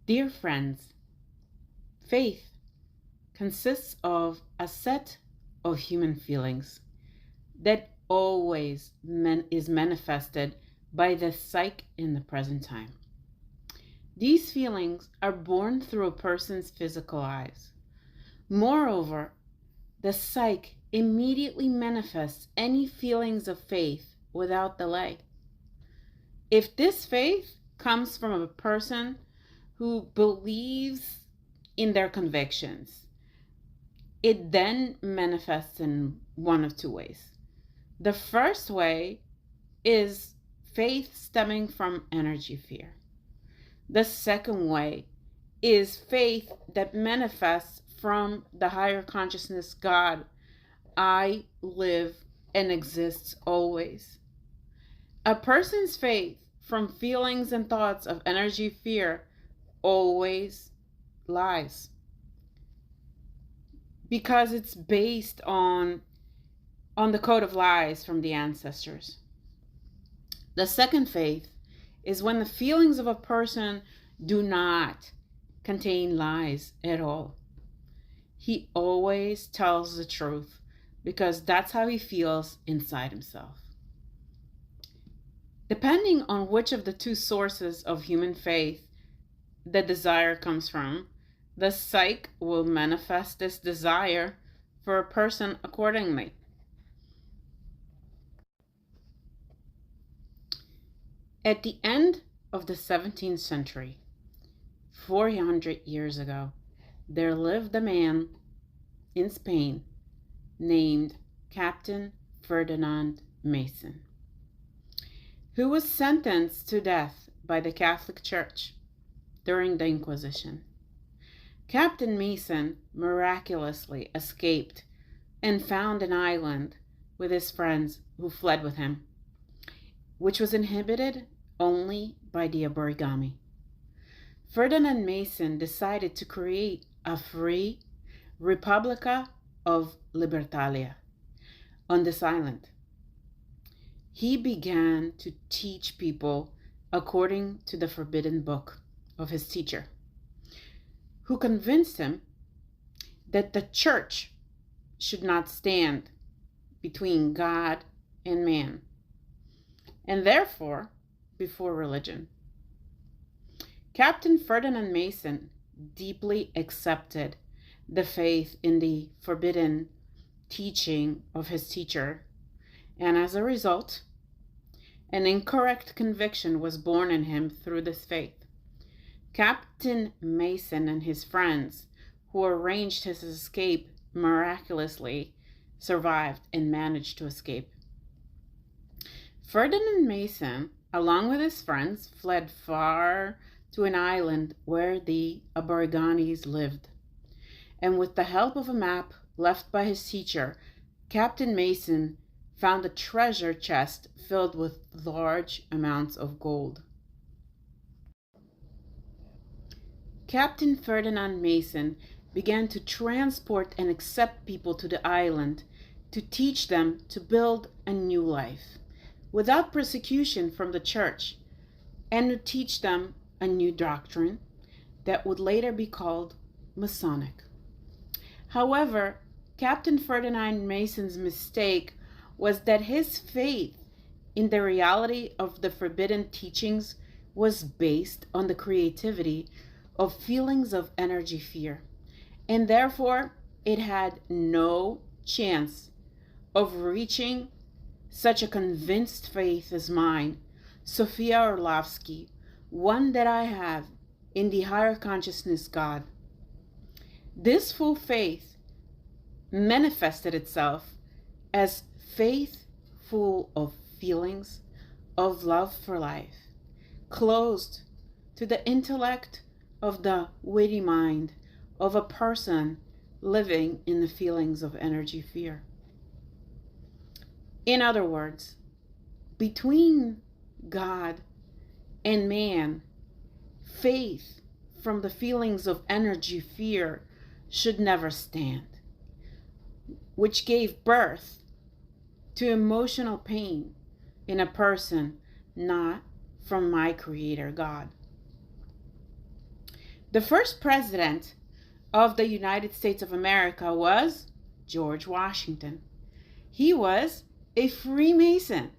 Dear friends, faith consists of a set of human feelings that always is manifested by the psyche in the present time. These feelings are born through a person's physical eyes. Moreover, the psyche immediately manifests any feelings of faith without delay. If this faith comes from a person who believes in their convictions, it then manifests in one of two ways. The first way is faith stemming from energy fear. The second way is faith that manifests from the higher consciousness God. I live and exists always. A person's faith from feelings and thoughts of energy fear always lies, because it's based on the code of lies from the ancestors. The second faith is when the feelings of a person do not contain lies at all. He always tells the truth because that's how he feels inside himself. Depending on which of the two sources of human faith the desire comes from, the psyche will manifest this desire for a person accordingly. At the end of the 17th century, 400 years ago, there lived a man in Spain named Captain Ferdinand Mason, who was sentenced to death by the Catholic Church during the Inquisition. Captain Mason miraculously escaped and found an island with his friends who fled with him, which was inhabited only by the Aborigami. Ferdinand Mason decided to create a free Republica of Libertalia on this island. He began to teach people according to the forbidden book of his teacher, who convinced him that the church should not stand between God and man, and therefore before religion. Captain Ferdinand Mason deeply accepted the faith in the forbidden teaching of his teacher, and as a result, an incorrect conviction was born in him through this faith. Captain Mason and his friends, who arranged his escape, miraculously survived and managed to escape. Ferdinand Mason, along with his friends, fled far to an island where the Aborigines lived. And with the help of a map left by his teacher, Captain Mason found a treasure chest filled with large amounts of gold. Captain Ferdinand Mason began to transport and accept people to the island to teach them to build a new life without persecution from the church, and to teach them a new doctrine that would later be called Masonic. However, Captain Ferdinand Mason's mistake was that his faith in the reality of the forbidden teachings was based on the creativity of feelings of energy fear, and therefore it had no chance of reaching such a convinced faith as mine, Sophia Orlovsky, one that I have in the higher consciousness God. This full faith manifested itself as faith full of feelings of love for life, closed to the intellect of the witty mind of a person living in the feelings of energy fear. In other words, between God and man, faith from the feelings of energy fear should never stand, which gave birth to emotional pain in a person not from my Creator God. The first president of the United States of America was George Washington. He was a Freemason,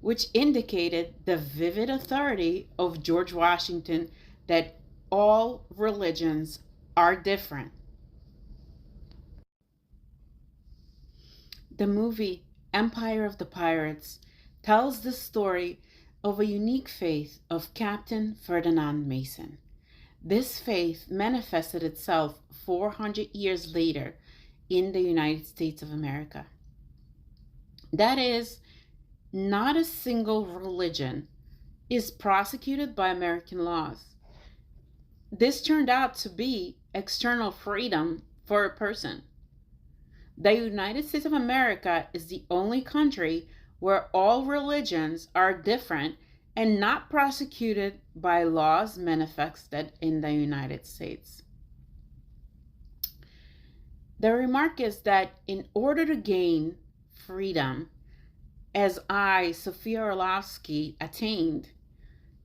which indicated the vivid authority of George Washington that all religions are different. The movie Empire of the Pirates tells the story of a unique faith of Captain Ferdinand Mason. This faith manifested itself 400 years later in the United States of America. That is, not a single religion is prosecuted by American laws. This turned out to be external freedom for a person. The United States of America is the only country where all religions are different and not prosecuted by laws manifested in the United States. The remark is that in order to gain freedom, as I, Sophia Orlovsky, attained,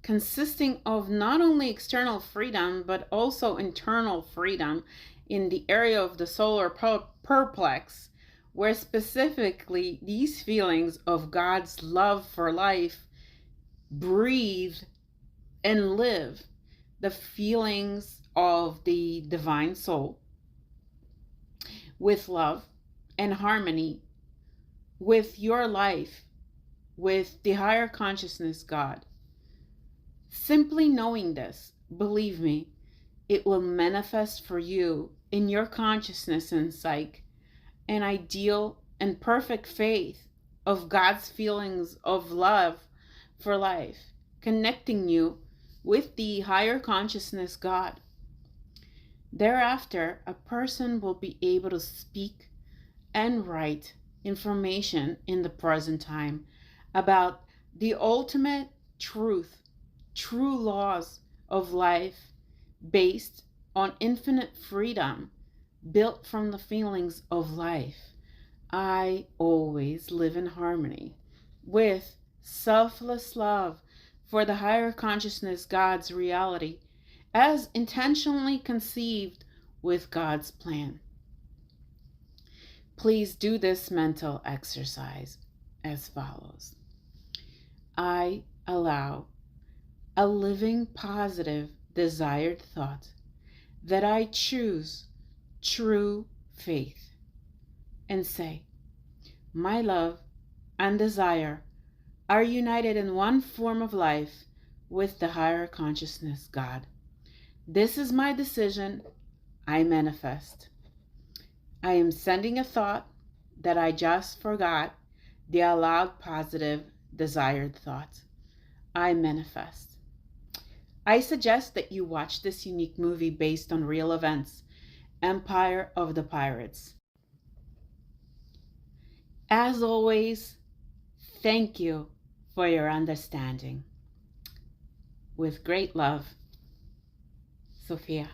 consisting of not only external freedom, but also internal freedom in the area of the solar perplex, where specifically these feelings of God's love for life breathe and live, the feelings of the divine soul, with love and harmony with your life, with the higher consciousness God. Simply knowing this, believe me, it will manifest for you in your consciousness and psyche an ideal and perfect faith of God's feelings of love for life, connecting you with the higher consciousness God. Thereafter, a person will be able to speak and write information in the present time about the ultimate truth, true laws of life based on infinite freedom built from the feelings of life. I always live in harmony with selfless love for the higher consciousness God's reality as intentionally conceived with God's plan. Please do this mental exercise as follows. I allow a living, positive, desired thought that I choose true faith, and say, my love and desire are united in one form of life with the higher consciousness God. This is my decision. I manifest. I am sending a thought that I just forgot, the allowed positive desired thought. I manifest. I suggest that you watch this unique movie based on real events, Empire of the Pirates. As always, thank you for your understanding. With great love, Sophia.